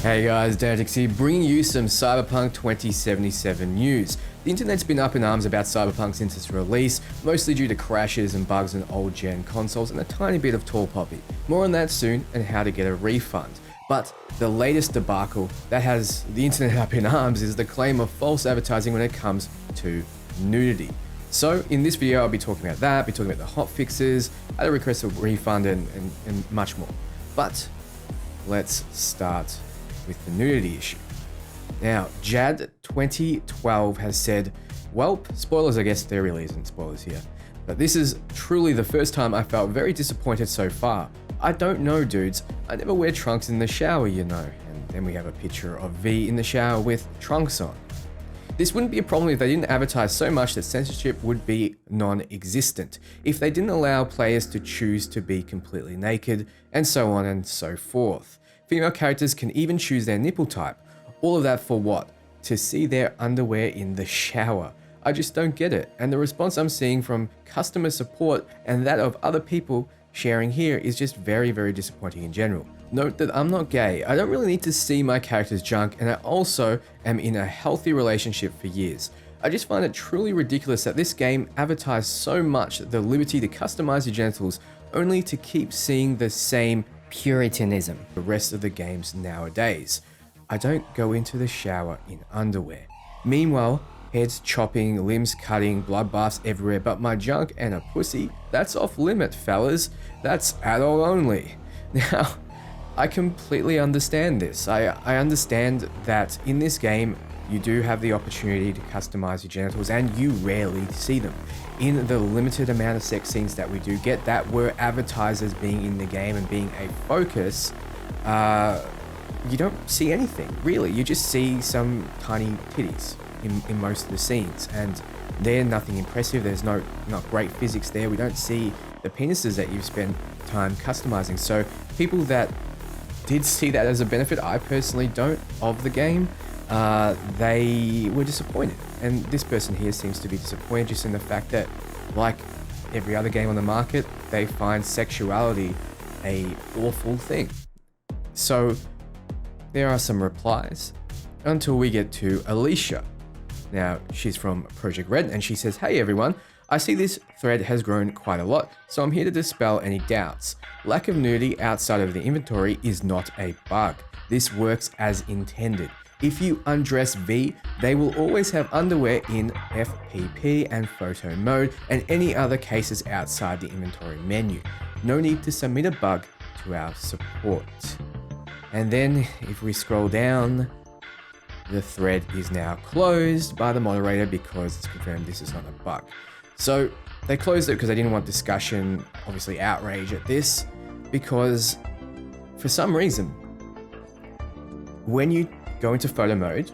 Hey guys, Nudity here, bringing you some Cyberpunk 2077 news. The internet's been up in arms about Cyberpunk since its release, mostly due to crashes and bugs in old-gen consoles and a tiny bit of tall poppy. More on that soon, and how to get a refund. But the latest debacle that has the internet up in arms is the claim of false advertising when it comes to nudity. So in this video, I'll be talking about that, be talking about the hotfixes, how to request a refund, and much more. But let's start with the nudity issue. Now, Jad 2012 has said, well, spoilers, I guess there really isn't spoilers here, but this is truly the first time I felt very disappointed so far. I don't know, dudes. I never wear trunks in the shower, you know. And then we have a picture of V in the shower with trunks on. This wouldn't be a problem if they didn't advertise so much that censorship would be non-existent, if they didn't allow players to choose to be completely naked, and so on and so forth. Female characters can even choose their nipple type. All of that for what? To see their underwear in the shower. I just don't get it. And the response I'm seeing from customer support and that of other people sharing here is just very, very disappointing in general. Note that I'm not gay. I don't really need to see my character's junk, and I also am in a healthy relationship for years. I just find it truly ridiculous that this game advertised so much the liberty to customize your genitals only to keep seeing the same puritanism the rest of the games nowadays. I don't go into the shower in underwear. Meanwhile, heads chopping, limbs cutting, bloodbaths everywhere, but my junk and a pussy, that's off limit, fellas. That's adult only. Now, I completely understand this. I understand that in this game, you do have the opportunity to customize your genitals, and you rarely see them. In the limited amount of sex scenes that we do get that were advertised as being in the game and being a focus, you don't see anything, really. You just see some tiny titties in most of the scenes, and they're nothing impressive. There's not great physics there. We don't see the penises that you've spent time customizing. So people that did see that as a benefit, I personally don't, of the game, they were disappointed. And this person here seems to be disappointed just in the fact that, like every other game on the market, they find sexuality a awful thing. So there are some replies until we get to Alicia. Now, she's from Projekt Red, and she says, hey everyone, I see this thread has grown quite a lot, so I'm here to dispel any doubts. Lack of nudity outside of the inventory is not a bug. This works as intended. If you undress V, they will always have underwear in FPP and photo mode and any other cases outside the inventory menu. No need to submit a bug to our support. And then if we scroll down, the thread is now closed by the moderator because it's confirmed this is not a bug. So they closed it because they didn't want discussion, obviously outrage at this, because for some reason, when you go into photo mode,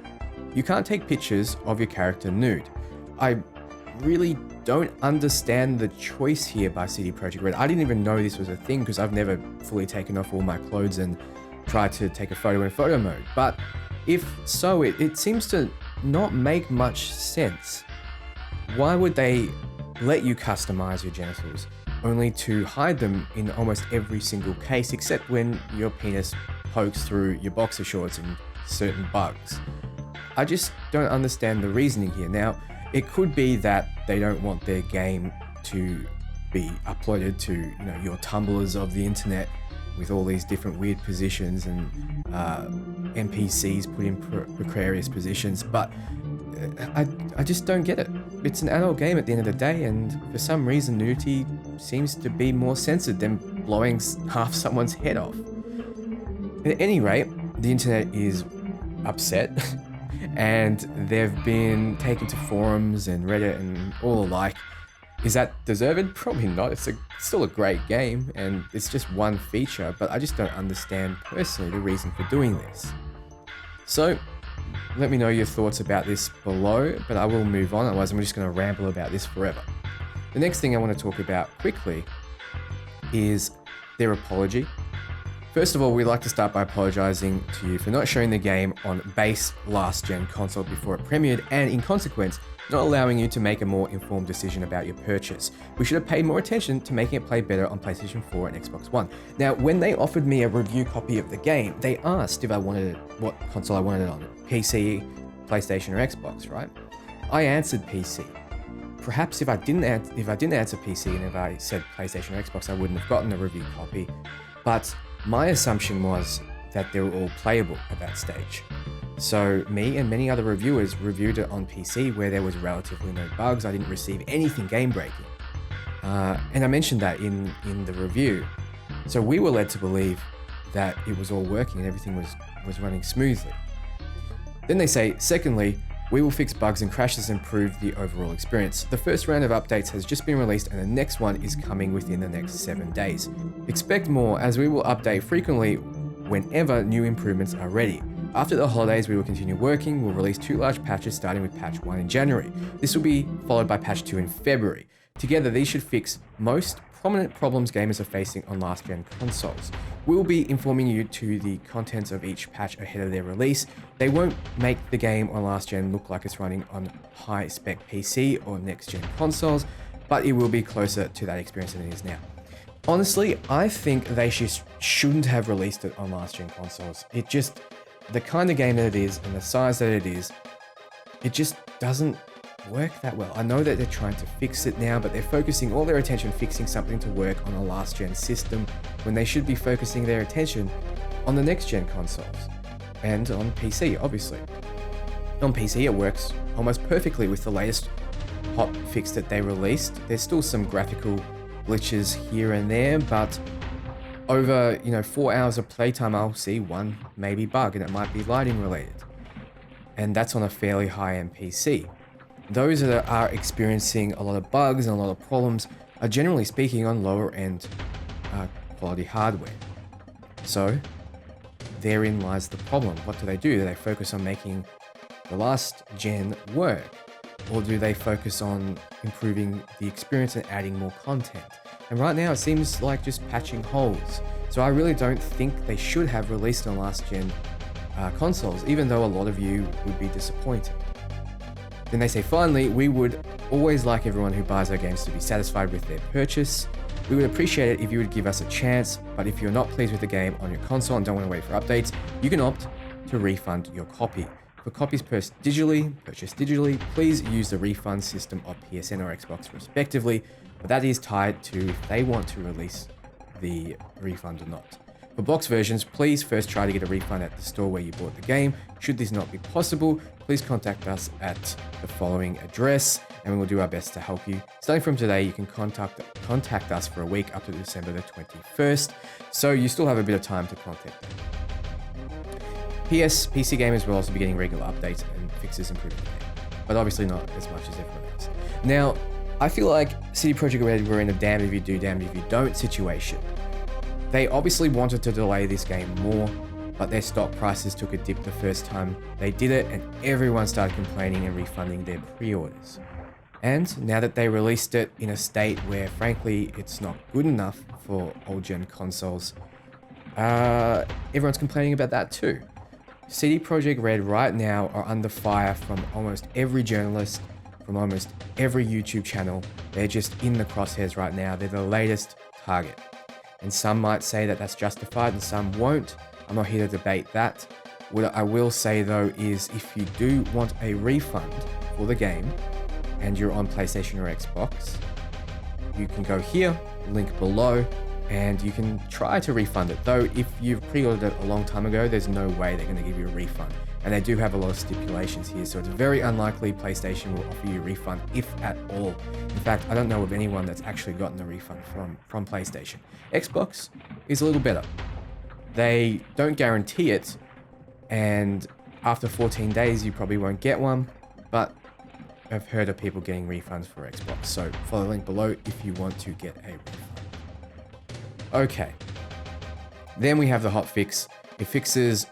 you can't take pictures of your character nude. I really don't understand the choice here by CD Projekt Red. I didn't even know this was a thing because I've never fully taken off all my clothes and tried to take a photo in photo mode. But if so, it seems to not make much sense. Why would they let you customize your genitals only to hide them in almost every single case, except when your penis pokes through your boxer shorts and certain bugs? I just don't understand the reasoning here. Now, it could be that they don't want their game to be uploaded to, you know, your tumblers of the internet with all these different weird positions and NPCs put in precarious positions, but I just don't get it. It's an adult game at the end of the day, and for some reason nudity seems to be more censored than blowing half someone's head off. At any rate, the internet is upset and they've been taken to forums and Reddit and all alike. Is that deserved? Probably not. It's still a great game and it's just one feature, but I just don't understand personally the reason for doing this. So let me know your thoughts about this below, but I will move on, otherwise I'm just going to ramble about this forever. The next thing I want to talk about quickly is their apology. First of all, we'd like to start by apologizing to you for not showing the game on base last-gen console before it premiered, and in consequence, not allowing you to make a more informed decision about your purchase. We should have paid more attention to making it play better on PlayStation 4 and Xbox One. Now, when they offered me a review copy of the game, they asked if I wanted what console I wanted it on, PC, PlayStation, or Xbox, right? I answered PC. Perhaps if I didn't answer PC and if I said PlayStation or Xbox, I wouldn't have gotten a review copy. But my assumption was that they were all playable at that stage. So me and many other reviewers reviewed it on PC where there was relatively no bugs. I didn't receive anything game-breaking. And I mentioned that in the review. So we were led to believe that it was all working and everything was running smoothly. Then they say, secondly, we will fix bugs and crashes and improve the overall experience. The first round of updates has just been released and the next one is coming within the next 7 days. Expect more, as we will update frequently whenever new improvements are ready. After the holidays, we will continue working. We'll release 2 large patches starting with patch 1 in January. This will be followed by patch 2 in February. Together, these should fix most prominent problems gamers are facing on last-gen consoles. We'll be informing you to the contents of each patch ahead of their release. They won't make the game on last-gen look like it's running on high-spec PC or next-gen consoles, but it will be closer to that experience than it is now. Honestly, I think they shouldn't have released it on last-gen consoles. The kind of game that it is and the size that it is, it just doesn't work that well. I know that they're trying to fix it now, but they're focusing all their attention fixing something to work on a last-gen system when they should be focusing their attention on the next-gen consoles and on PC, obviously. On PC, it works almost perfectly with the latest hotfix that they released. There's still some graphical glitches here and there, but over 4 hours of playtime, I'll see one maybe bug, and it might be lighting related. And that's on a fairly high-end PC. Those that are experiencing a lot of bugs and a lot of problems are generally speaking on lower-end quality hardware. So therein lies the problem. What do? Do they focus on making the last gen work? Or do they focus on improving the experience and adding more content? And right now it seems like just patching holes. So I really don't think they should have released on last gen consoles, even though a lot of you would be disappointed. Then they say, finally, we would always like everyone who buys our games to be satisfied with their purchase. We would appreciate it if you would give us a chance, but if you're not pleased with the game on your console and don't want to wait for updates, you can opt to refund your copy. For copies purchased digitally, please use the refund system of PSN or Xbox respectively, but that is tied to if they want to release the refund or not. For box versions, please first try to get a refund at the store where you bought the game. Should this not be possible, please contact us at the following address and we will do our best to help you. Starting from today, you can contact us for a week up to December the 21st, so you still have a bit of time to contact them. PS, PC gamers will also be getting regular updates and fixes improving the game, but obviously not as much as everyone else. Now, I feel like CD Projekt Red were in a damned if you do, damned if you don't situation. They obviously wanted to delay this game more, but their stock prices took a dip the first time they did it, and everyone started complaining and refunding their pre-orders. And now that they released it in a state where, frankly, it's not good enough for old-gen consoles, everyone's complaining about that too. CD Projekt Red right now are under fire from almost every journalist, from almost every YouTube channel. They're just in the crosshairs right now. They're the latest target. And some might say that that's justified and some won't. I'm not here to debate that. What I will say though is if you do want a refund for the game and you're on PlayStation or Xbox, you can go here, link below, and you can try to refund it. Though if you've pre-ordered it a long time ago, there's no way they're going to give you a refund. And they do have a lot of stipulations here, so it's very unlikely PlayStation will offer you a refund, if at all. In fact, I don't know of anyone that's actually gotten a refund from PlayStation. Xbox is a little better. They don't guarantee it, and after 14 days you probably won't get one, but I've heard of people getting refunds for Xbox, so follow the link below if you want to get a refund. Okay, then we have the hotfix. It fixes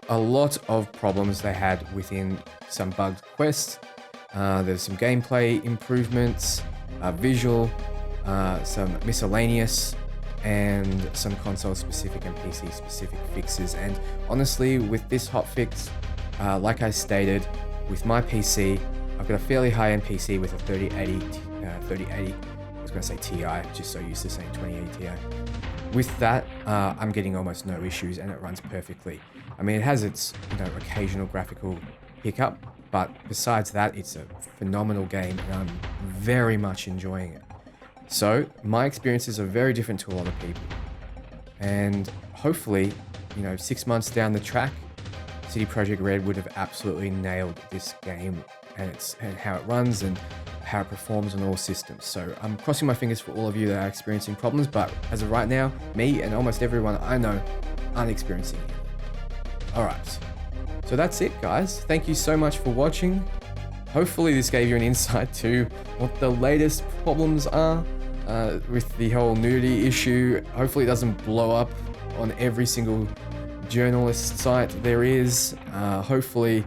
a lot of problems they had within some bugged quests. There's some gameplay improvements, visual, some miscellaneous and some console specific and PC specific fixes. And honestly, with this hotfix, like I stated, with my PC, I've got a fairly high-end PC with a 3080, I was gonna say Ti, just so used to saying 2080 Ti. With that, I'm getting almost no issues and it runs perfectly. I mean, it has its, occasional graphical hiccup, but besides that, it's a phenomenal game and I'm very much enjoying it. So my experiences are very different to a lot of people. And hopefully, 6 months down the track, Projekt Red would have absolutely nailed this game and how it runs and how it performs on all systems. So I'm crossing my fingers for all of you that are experiencing problems, but as of right now, me and almost everyone I know aren't experiencing it. Alright, so that's it guys. Thank you so much for watching. Hopefully this gave you an insight to what the latest problems are with the whole nudity issue. Hopefully it doesn't blow up on every single journalist site there is. Hopefully,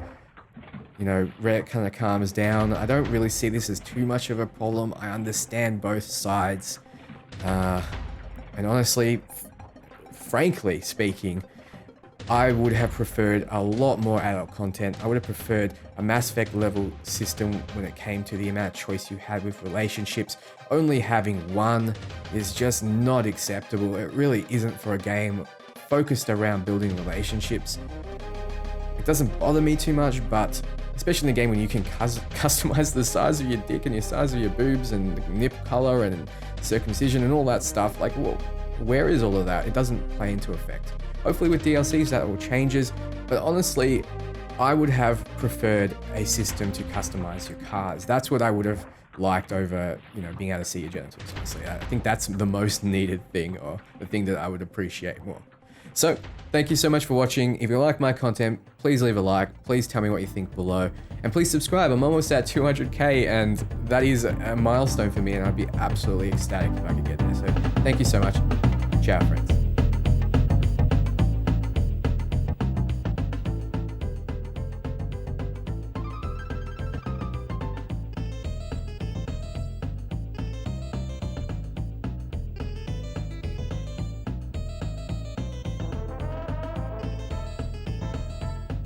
Reddit kind of calms down. I don't really see this as too much of a problem. I understand both sides. And honestly, frankly speaking, I would have preferred a lot more adult content. I would have preferred a Mass Effect level system when it came to the amount of choice you had with relationships. Only having one is just not acceptable. It really isn't for a game focused around building relationships. It doesn't bother me too much, but especially in a game when you can customize the size of your dick and your size of your boobs and nip color and circumcision and all that stuff, like, well, where is all of that? It doesn't play into effect. Hopefully with DLCs that all changes, but honestly, I would have preferred a system to customize your cars. That's what I would have liked over, being able to see your genitals, honestly. I think that's the most needed thing, or the thing that I would appreciate more. So, thank you so much for watching. If you like my content, please leave a like, please tell me what you think below, and please subscribe. I'm almost at 200k, and that is a milestone for me, and I'd be absolutely ecstatic if I could get there. So, thank you so much. Ciao, friends.